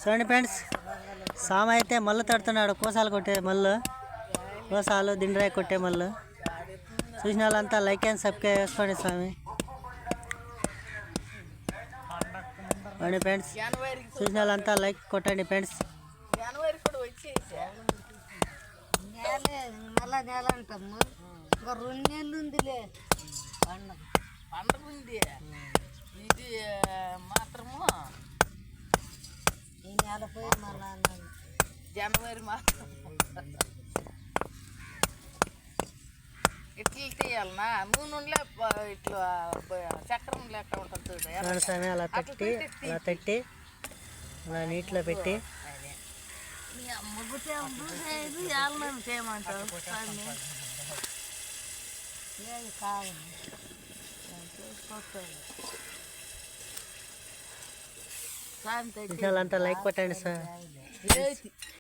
చూడండి ఫ్రెండ్స్, సామ అయితే మళ్ళు తడుతున్నాడు. కోసాలు కొట్టే మళ్ళు, కోసాలు దిండ్రాయి కొట్టే మళ్ళు. చూసిన వాళ్ళంతా లైక్ అండ్ సబ్స్క్రైబ్ చేసుకోండి స్వామి. అవును ఫ్రెండ్స్, చూసిన వాళ్ళంతా లైక్ కొట్టండి ఫ్రెండ్స్. మళ్ళా నెల అంటాము, ఇంకా 2 నెలలు ఉందిలే పండుగ ఉంది. ఇది మాత్రము ఈ నెల పోయి మళ్ళా జనవరి మాత్రం ఇట్లా తీయాలనా నూనె ఇట్లా చక్రం లెక్క ఉంటుంది స్వామి. అలా తట్టి అలా నీటిలో పెట్టి ముగ్గు చేయమంటారు కావాలి. చూసిన వాళ్ళంతా లైక్ కొట్టండి సార్.